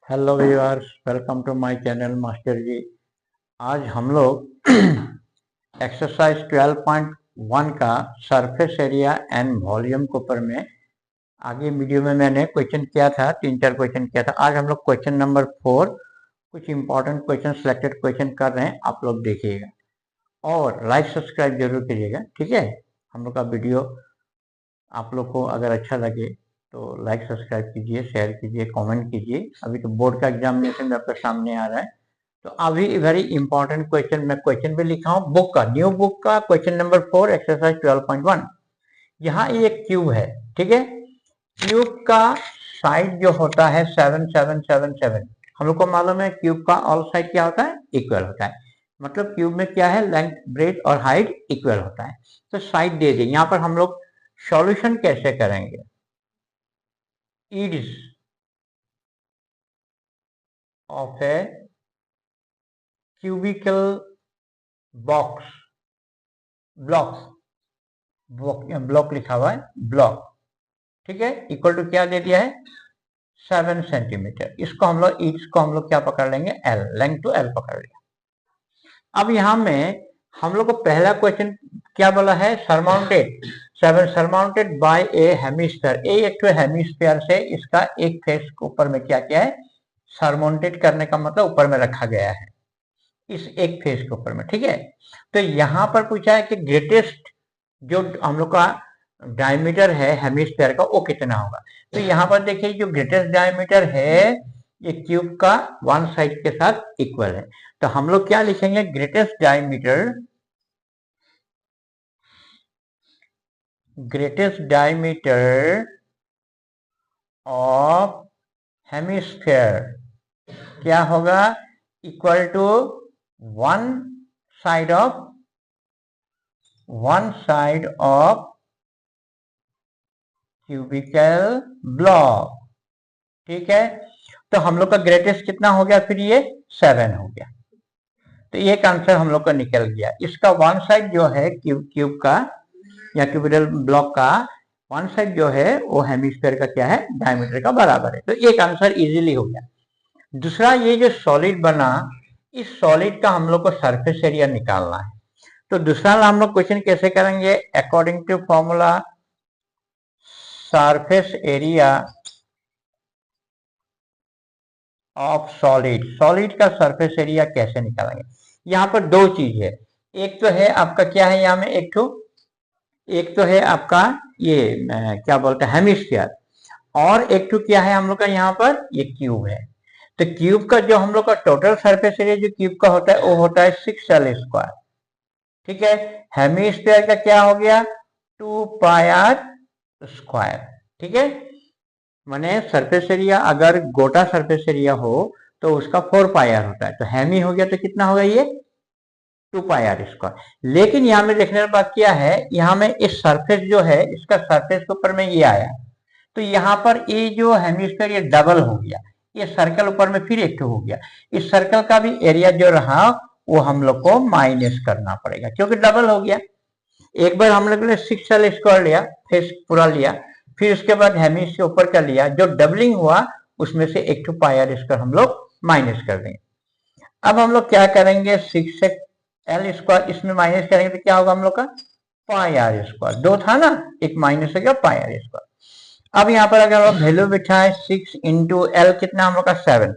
Hello viewers, welcome to my channel master ji. आज हम लोग एक्सरसाइज 12.1 का सरफेस एरिया एंड वॉल्यूम के ऊपर में आगे वीडियो में मैंने क्वेश्चन किया था, 3-4 क्वेश्चन किया था। आज हम लोग क्वेश्चन नंबर 4 कुछ इंपॉर्टेंट क्वेश्चन, सिलेक्टेड क्वेश्चन कर रहे हैं। आप लोग देखिएगा और लाइक सब्सक्राइब जरूर कीजिएगा, ठीक है। हम लोग का वीडियो आप लोग को अगर अच्छा लगे तो लाइक सब्सक्राइब कीजिए, शेयर कीजिए, कमेंट कीजिए। अभी तो बोर्ड का एग्जामिनेशन आपके सामने आ रहा है, तो अभी वेरी इंपॉर्टेंट क्वेश्चन मैं क्वेश्चन पे लिखा हूँ बुक का, न्यू बुक का, क्वेश्चन नंबर 4 एक्सरसाइज 12.1। यहाँ एक क्यूब है, ठीक है। क्यूब का साइड जो होता है 7 7 7 7। हम लोग को मालूम है क्यूब का ऑल साइड क्या होता है, इक्वल होता है। मतलब क्यूब में क्या है, लेंथ, ब्रेथ और हाइट इक्वल होता है। तो साइड दे दी। यहाँ पर हम लोग सॉल्यूशन कैसे करेंगे? eaves of a cubical box, blocks, block लिखा हुआ है, ब्लॉक, ठीक है। इक्वल टू क्या दे दिया है, 7 सेंटीमीटर। इसको हम लोग ईड्स को हम लोग क्या पकड़ लेंगे, एल, लेंथ टू एल पकड़ लिया। अब यहाँ में हम लोग को पहला क्वेश्चन क्या बोला है, सरमाउंटेड 7, सरमाउंटेड बाय ए हेमिस्फीयर। एक तो हेमिस्फीयर से इसका एक फेस के ऊपर में क्या क्या है, सरमाउंटेड करने का मतलब ऊपर में रखा गया है, इस एक फेस के ऊपर में, ठीक है। तो यहां पर पूछा है कि ग्रेटेस्ट जो हम लोग का डायमीटर है हेमिस्फीयर का, वो कितना होगा। तो यहां पर देखिए जो ग्रेटेस्ट डायमीटर है ये क्यूब का वन साइड के साथ इक्वल है। तो हम लोग क्या लिखेंगे, ग्रेटेस्ट डायमीटर ऑफ हेमिस्फीयर क्या होगा, equal to one side of cubical block, ठीक है। तो हम लोग का ग्रेटेस्ट कितना हो गया, फिर ये 7 हो गया। तो एक आंसर हम लोग का निकल गया। इसका वन साइड जो है क्यूब का या क्यूबिकल ब्लॉक का वन साइड जो है वो हेमिस्फीयर का क्या है, डायमीटर का बराबर है। तो एक आंसर इजीली हो गया। दूसरा, ये जो सॉलिड बना, इस सॉलिड का हम लोग को सरफेस एरिया निकालना है। तो दूसरा हम लोग क्वेश्चन कैसे करेंगे, according to formula surface area of solid, solid का सरफेस एरिया कैसे निकालेंगे। यहाँ पर दो चीज है, एक तो है आपका क्या है यहाँ में, एक तो है आपका ये क्या बोलते हैं हेमिस्फीयर, और एक तो क्या है हम लोग का यहाँ पर ये क्यूब है। तो क्यूब का जो हम लोग का टोटल सरफेस एरिया जो क्यूब का होता है वो होता है 6L², ठीक है। हेमिस्फीयर का क्या हो गया, 2πr², ठीक है। माने सरफेस एरिया अगर गोटा सरफेस एरिया हो तो उसका 4πr होता है, तो हेमी हो गया तो कितना होगा ये 2πr²। लेकिन यहाँ में देखने का बात क्या है, यहाँ में इस सरफेस जो है इसका सरफेस के ऊपर में ये आया, तो यहाँ पर ये जो हेमिस्फीयर ये डबल हो गया, ये सर्कल ऊपर में फिर एक हो गया। इस सर्कल का भी एरिया जो रहा वो हम लोग को माइनस करना पड़ेगा क्योंकि डबल हो गया। एक बार हम लोग ने 6L² लिया, फेस पूरा लिया, फिर उसके बाद हेमिस के ऊपर का लिया, जो डबलिंग हुआ उसमें से एक 2πr² हम लोग माइनस कर देंगे। अब हम लोग क्या करेंगे, 6L² इसमें माइनस करेंगे तो क्या होगा हम लोग का πr², दो था ना, एक माइनस हो गया πr²। अब यहाँ पर अगर हम वैल्यू बिठाए 6 इंटू एल कितना हम लोग का 7,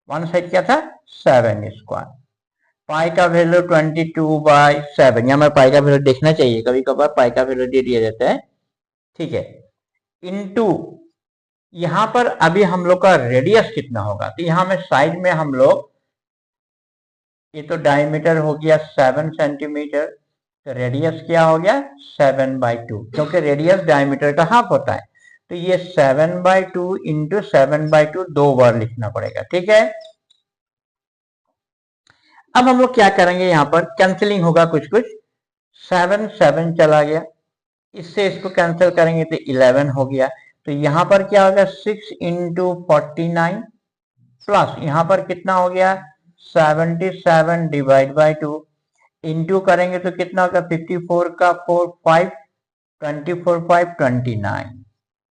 वन साइड क्या था 7²। पाई का वैल्यू 22/7, यहाँ पाई का वैल्यू देखना चाहिए, कभी कभार पाई का वैल्यू दे दिया जाता है, ठीक है। इनटू यहाँ पर अभी हम लोग का रेडियस कितना होगा, तो यहाँ में साइड में हम लोग, ये तो डायमीटर हो गया 7 सेंटीमीटर, तो रेडियस क्या हो गया 7/2, क्योंकि रेडियस डायमीटर का हाफ होता है। तो ये 7/2 इंटू 7/2 दो बार लिखना पड़ेगा, ठीक है। अब हम लोग क्या करेंगे, यहाँ पर कैंसिलिंग होगा, कुछ 7 7 चला गया, इससे इसको कैंसिल करेंगे तो 11 हो गया। तो यहाँ पर क्या होगा 6 इंटू 49 प्लस यहाँ पर कितना हो गया 77 डिवाइड बाई 2, इंटू करेंगे तो कितना होगा 54 का 4 5, 24 5 29,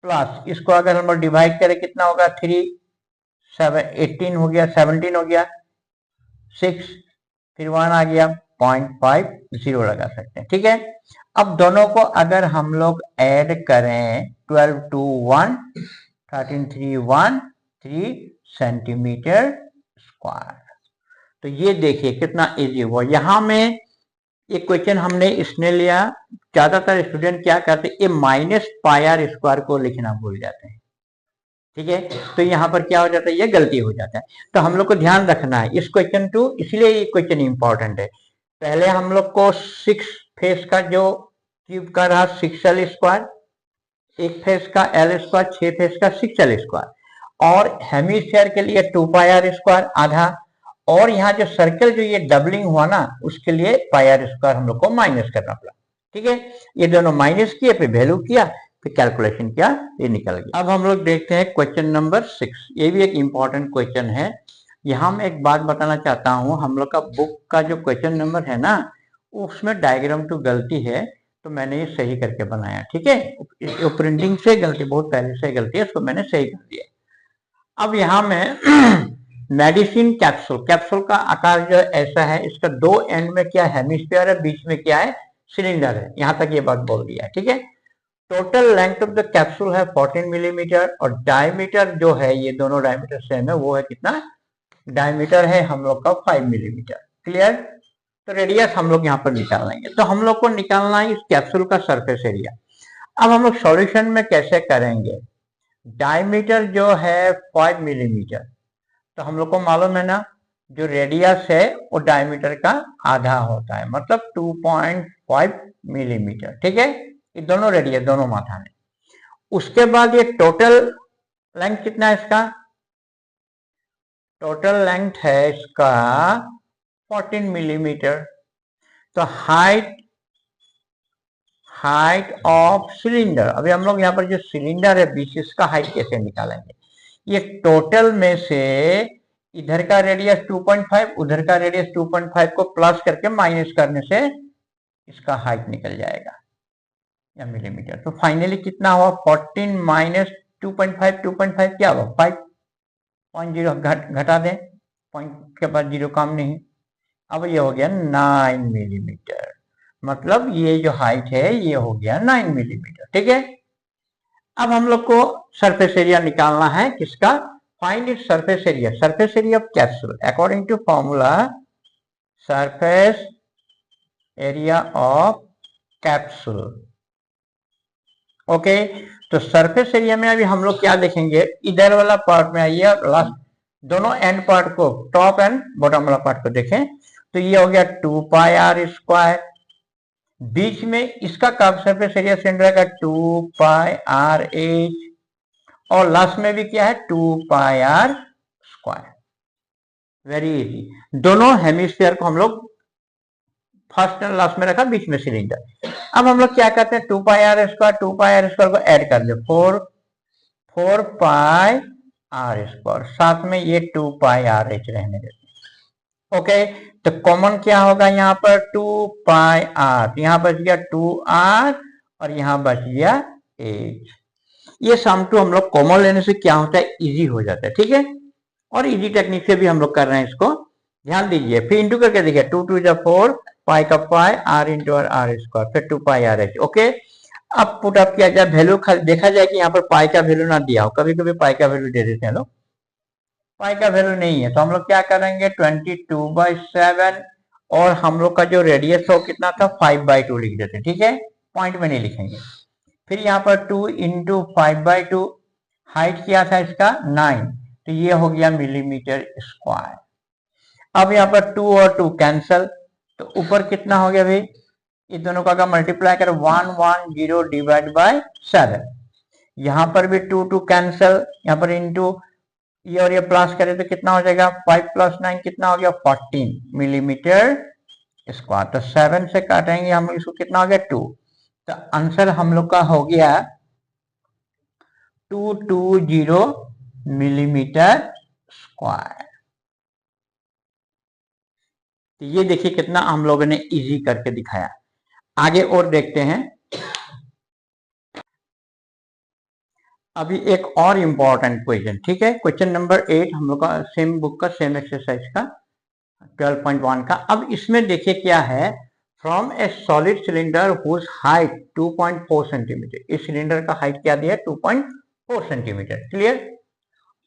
प्लस इसको अगर हम लोग डिवाइड करें कितना होगा 3 18 हो गया, 17 हो गया, 6, फिर 1 आ गया, 0.50 लगा सकते हैं। ठीक है, अब दोनों को अगर हम लोग ऐड करें 12 to 1, 13 3 1 3 सेंटीमीटर स्क्वायर। तो ये देखिए कितना इजी हुआ। यहां में एक क्वेश्चन हमने इसने लिया, ज्यादातर स्टूडेंट क्या करते हैं, ये माइनस पाई आर स्क्वायर को लिखना भूल जाते हैं। ठीक है, तो यहाँ पर क्या हो जाता है, ये गलती हो जाता है। तो हम लोग को ध्यान रखना है इस क्वेश्चन टू, इसलिए ये क्वेश्चन इंपॉर्टेंट है। पहले हम लोग को 6 फेस का जो क्यूब का रहा 6l स्क्वायर, एक फेस का l स्क्वायर, 6 फेस का 6l स्क्वायर, और हेमिस्फीयर के लिए 2 पाई आर स्क्वायर आधा, और यहाँ जो सर्कल जो ये डबलिंग हुआ ना उसके लिए पाई आर स्क्वायर हम लोग को माइनस करना पड़ा। ठीक है, ये दोनों माइनस किए, फिर वैल्यू किया, फिर कैलकुलेशन किया, ये निकल गया। अब हम लोग देखते हैं क्वेश्चन नंबर 6। ये भी एक इंपॉर्टेंट क्वेश्चन है। यहाँ मैं एक बात बताना चाहता हूँ, हम लोग का बुक का जो क्वेश्चन नंबर है ना, उसमें डायग्राम टू गलती है, तो मैंने ये सही करके बनाया। ठीक है, प्रिंटिंग से गलती, बहुत पहले से गलती है, उसको मैंने सही कर दिया। अब यहाँ में मेडिसिन कैप्सूल, कैप्सूल का आकार जो ऐसा है, इसका दो एंड में क्या हेमिस्फीयर है, बीच में क्या है, सिलेंडर है। यहां तक ये बात बोल दिया है। ठीक है, total length of the capsule है 14 मिलीमीटर, और डायमीटर जो है, ये दोनों डायमीटर सेम है, वो है कितना, डायमीटर है हम लोग का 5 मिलीमीटर। क्लियर, तो रेडियस हम लोग यहाँ पर निकाल लेंगे। तो हम लोग को निकालना है इस कैप्सूल का सरफेस एरिया। अब हम लोग सॉल्यूशन में कैसे करेंगे, डायमीटर जो है 5 मिलीमीटर, तो हम लोग को मालूम है ना, जो रेडियस है वो डायमीटर का आधा होता है, मतलब 2.5 मिलीमीटर। ठीक है, ये दोनों रेडियस, दोनों माथा में। उसके बाद ये टोटल लेंथ कितना है इसका, टोटल लेंथ है इसका 14 मिलीमीटर। तो हाइट ऑफ सिलेंडर, अभी हम लोग यहाँ पर जो सिलेंडर है बीच, इसका हाइट कैसे निकालेंगे, ये टोटल में से इधर का रेडियस 2.5, उधर का रेडियस 2.5 को प्लस करके माइनस करने से इसका हाइट निकल जाएगा या मिलीमीटर। तो फाइनली कितना हुआ, 14 माइनस 2.5, 2.5 क्या हुआ 5.0, घटा दें, पॉइंट के बाद जीरो काम नहीं। अब ये हो गया 9 मिलीमीटर, मतलब ये जो हाइट है ये हो गया 9 मिलीमीटर। ठीक है, अब हम लोग को सरफेस एरिया निकालना है किसका, find it surface area, surface area of capsule according to formula surface area of capsule. Okay, तो सरफेस एरिया में अभी हम लोग क्या देखेंगे, इधर वाला पार्ट में आइए और लास्ट दोनों एंड पार्ट को, टॉप एंड बॉटम वाला पार्ट को देखें, तो ये हो गया 2 पाई आर स्क्वायर, बीच में इसका कर्व सरफेस एरिया सेंटर का 2 पाई आर एच, और लास्ट में भी क्या है 2 pi r square. Very easy, दोनों हेमिस्फीयर को हम लोग फर्स्ट एंड लास्ट में रखा, बीच में सिलेंडर। अब हम लोग क्या करते हैं, 2 pi r square, 2 pi r square को ऐड कर दे, 4 पाई आर स्क्वायर, साथ में ये 2 पाई आर एच रहने देते हैं। ओके, तो कॉमन क्या होगा यहाँ पर 2 पाई आर, यहाँ बच गया 2 आर, और यहाँ बच गया एच। ये सम टू हम लोग कॉमन लेने से क्या होता है, इजी हो जाता है। ठीक है, और इजी टेक्निक से भी हम लोग कर रहे हैं इसको, ध्यान दीजिए। फिर इंटू करके देखिए, 2 2 जा 4, पाई का पाई, आर इंटू आर स्क्वायर, फिर 2 पाई आर एच। ओके, अब पुट अप किया जाए, वैल्यू देखा जाए कि यहाँ पर पाई का वैल्यू ना दिया हो, कभी कभी पाई का वैल्यू दे देते हैं लोग, पाई का वैल्यू नहीं है, तो हम लोग क्या करेंगे 22/7, और हम लोग का जो रेडियस हो कितना था 5/2 लिख देते हैं। ठीक है, पॉइंट में नहीं लिखेंगे। फिर यहाँ पर 2 इंटू 5/2, हाइट क्या था इसका 9, तो ये हो गया मिलीमीटर स्क्वायर। अब यहाँ पर 2 और 2 कैंसल, तो ऊपर कितना हो गया भाई, ये दोनों का मल्टीप्लाई कर 110 डिवाइड बाय 7, यहाँ पर भी 2 2 कैंसल, यहाँ पर इंटू ये और ये प्लस करें तो कितना हो जाएगा, 5 + 9 कितना हो गया 14 मिलीमीटर स्क्वायर। तो 7 से काटेंगे हम लोग, इसको कितना हो गया 2, तो आंसर हम लोग का हो गया 220 मिलीमीटर स्क्वायर। तो ये देखिए कितना हम लोगों ने इजी करके दिखाया। आगे और देखते हैं। अभी एक और इम्पोर्टेंट क्वेश्चन, ठीक है, क्वेश्चन नंबर 8 हम लोग का सेम बुक का सेम एक्सरसाइज का 12.1 का। अब इसमें देखिए क्या है, from a solid cylinder whose height 2.4 centimetre, इस सिलेंडर का हाइट क्या दिया है 2.4 सेंटीमीटर, क्लियर।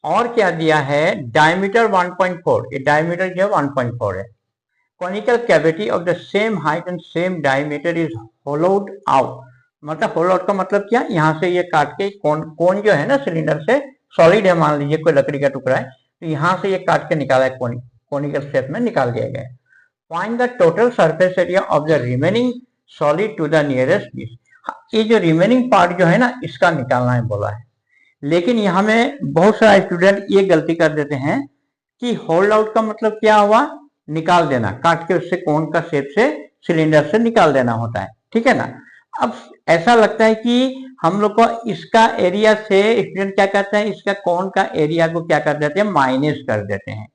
और क्या दिया है, डायमीटर 1.4, ये डायमीटर जो है 1.4 है। Conical cavity of the same height and same diameter is होलोड out, मतलब होल आउट का मतलब क्या, यहाँ से ये काट के कोन जो है ना सिलेंडर से, सॉलिड है मान लीजिए कोई लकड़ी का टुकड़ा है, तो यहाँ से ये काट के निकाला है, कोनिकल शेप में निकाल दिया गया है। Find the total surface area of the remaining solid to the nearest piece, ये जो रिमेनिंग पार्ट जो है ना इसका निकालना है बोला है। लेकिन यहाँ में बहुत सारे स्टूडेंट ये गलती कर देते हैं कि होल्ड आउट का मतलब क्या हुआ, निकाल देना, काट के उससे कोन का शेप से सिलेंडर से निकाल देना होता है, ठीक है ना। अब ऐसा लगता है कि हम लोग को इसका एरिया से स्टूडेंट क्या करते हैं, इसका कोन का एरिया को क्या कर देते हैं, माइनस कर देते हैं।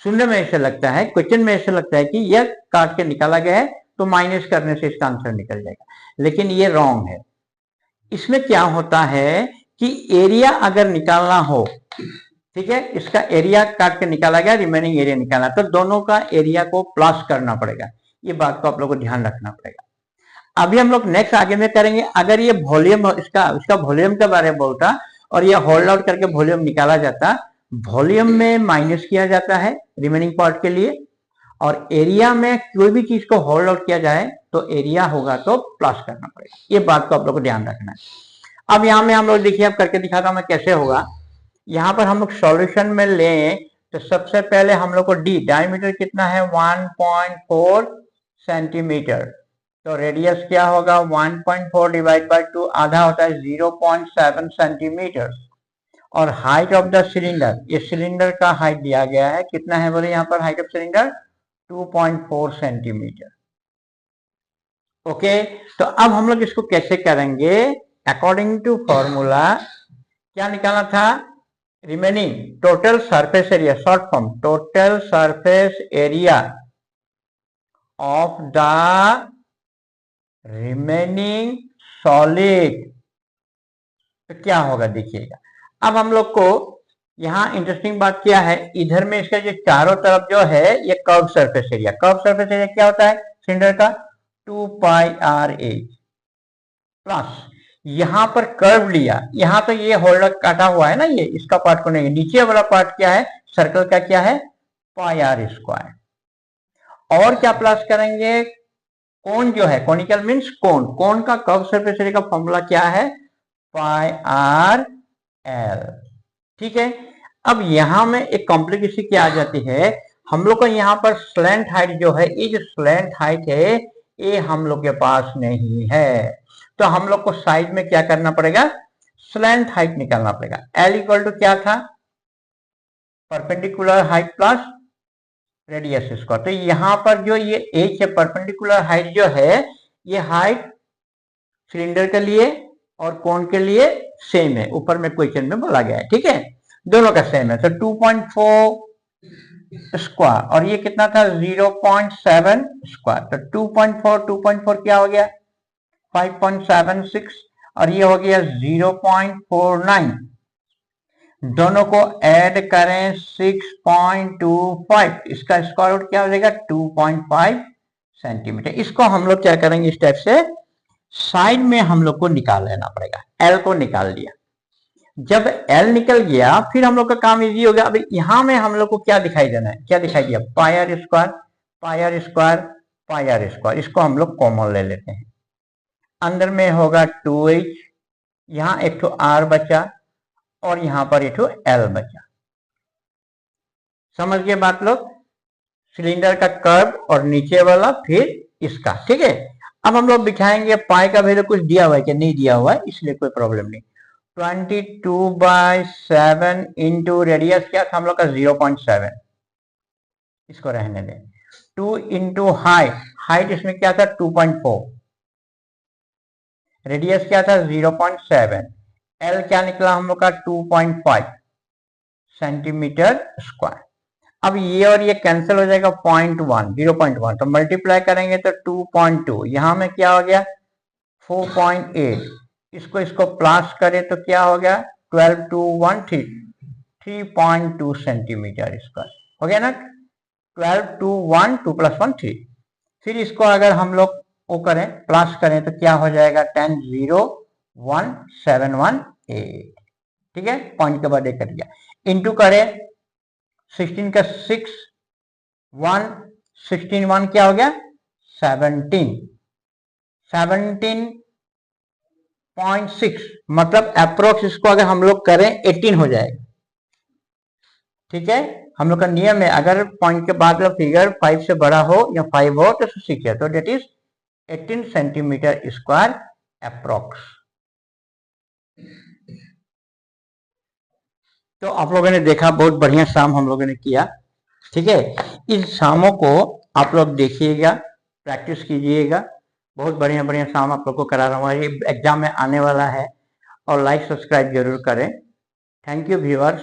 सुनने में ऐसे लगता है, क्वेश्चन में ऐसे लगता है कि यह काट के निकाला गया है तो माइनस करने से इसका आंसर निकल जाएगा, लेकिन ये रॉन्ग है। इसमें क्या होता है कि एरिया अगर निकालना हो, ठीक है, इसका एरिया काट के निकाला गया, रिमेनिंग एरिया निकालना, तो दोनों का एरिया को प्लस करना पड़ेगा, ये बात को आप लोग को ध्यान रखना पड़ेगा। अभी हम लोग नेक्स्ट आगे में करेंगे, अगर ये वॉल्यूम इसका वॉल्यूम के बारे में बोलता और ये होल्ड आउट करके वॉल्यूम निकाला जाता, वॉल्यूम में माइनस किया जाता है रिमेनिंग पार्ट के लिए, और एरिया में कोई भी चीज को होल्ड आउट किया जाए तो एरिया होगा तो प्लस करना पड़ेगा, ये बात को आप लोग को ध्यान रखना है। अब यहाँ में हम लोग देखिए, अब करके दिखाता हूं मैं कैसे होगा। यहाँ पर हम लोग सॉल्यूशन में लें तो सबसे पहले हम लोग को डायमीटर कितना है 1.4 सेंटीमीटर, तो रेडियस क्या होगा 1.4 डिवाइड बाय 2, आधा होता है 0.7 सेंटीमीटर। और हाइट ऑफ द सिलेंडर, ये सिलेंडर का हाइट दिया गया है, कितना है बोले यहाँ पर height of cylinder 2.4 centimetre. Okay, तो अब हम लोग इसको कैसे करेंगे, अकॉर्डिंग टू फॉर्मूला क्या निकालना था, remaining total surface area, short form total surface area of the remaining solid, तो क्या होगा देखिएगा। अब हम लोग को यहाँ इंटरेस्टिंग बात क्या है, इधर में इसका जो चारों तरफ जो है ये curve surface area, curve surface area क्या होता है सिलेंडर का 2πr प्लस यहाँ पर कर्व लिया, यहाँ तो ये होल्डर काटा हुआ है ना, ये इसका पार्ट को नहीं, नीचे वाला पार्ट क्या है सर्कल का क्या है πr स्क्वायर, और क्या प्लस करेंगे, कोन जो है कोनिकल मीन्स कोन, कोन का कर्व सरफेस एरिया का फॉर्मूला क्या है πr l, ठीक है। अब यहां में एक कॉम्प्लिकेशन क्या आ जाती है, हम लोग को यहाँ पर स्लैंट हाइट जो है, ये जो स्लैंट हाइट है ये हम लोग के पास नहीं है, तो हम लोग को साइड में क्या करना पड़ेगा, स्लैंट हाइट निकालना पड़ेगा। L इक्वल टू क्या था, perpendicular height plus radius square, तो यहाँ पर जो ये h है परपेंडिकुलर हाइट जो है, ये हाइट सिलेंडर के लिए और कोन के लिए सेम है, ऊपर में क्वेश्चन में बोला गया है, ठीक है, दोनों का सेम है, तो 2.4 स्क्वायर और ये कितना था 0.7 स्क्वायर, तो 2.4 क्या हो गया 5.76 और ये हो गया 0.49, दोनों को ऐड करें 6.25, इसका स्क्वायर रूट क्या हो जाएगा 2.5 सेंटीमीटर। इसको हम लोग क्या करेंगे, इस टाइप से साइड में हम लोग को निकाल लेना पड़ेगा, L को निकाल लिया, जब L निकल गया फिर हम लोग का काम इजी हो गया। अब यहां में हम लोग को क्या दिखाई देना है, क्या दिखाई दिया πr square πr square πr square, इसको हम लोग कॉमन ले लेते हैं, अंदर में होगा 2h, यहाँ एक तो r बचा और यहां पर एक तो L बचा, समझ गए बात लोग, सिलेंडर का कर्व और नीचे वाला फिर इसका, ठीक है। अब हम लोग बिठाएंगे, पाई का वैल्यू कुछ दिया हुआ है कि नहीं दिया हुआ है, इसलिए कोई प्रॉब्लम नहीं, 22/7 इंटू रेडियस क्या था हम लोग का 0.7, इसको रहने दें, 2 इंटू हाइट, हाइट इसमें क्या था 2.4, रेडियस क्या था 0.7, L क्या निकला हम लोग का 2.5 सेंटीमीटर स्क्वायर। अब ये और ये कैंसिल हो जाएगा 0.1, तो मल्टीप्लाई करेंगे तो 2.2, यहां में क्या हो गया 4.8, इसको प्लस करें तो क्या हो गया 12 टू 1 3.2 सेंटीमीटर स्क्वायर हो गया ना। 12 टू 1 2 + 1 3। फिर इसको अगर हम लोग वो करें प्लस करें तो क्या हो जाएगा 10 0 1 7 1 8। ठीक है, पॉइंट के बाद एक कट गया। इंटू करें 16 का 6 1 16 1 क्या हो गया 17 17.6 मतलब अप्रोक्स इसको अगर हम लोग करें 18 हो जाएगा। ठीक है, हम लोग का नियम है अगर पॉइंट के बाद फिगर 5 से बड़ा हो या 5 हो तो 6 है, तो that is 18 centimetre square approx. तो आप लोगों ने देखा बहुत बढ़िया शाम हम लोगों ने किया। ठीक है, इस शामों को आप लोग देखिएगा, प्रैक्टिस कीजिएगा। बहुत बढ़िया बढ़िया शाम आप लोग को करा रहा हूँ, ये एग्जाम में आने वाला है। और लाइक सब्सक्राइब जरूर करें। Thank you viewers.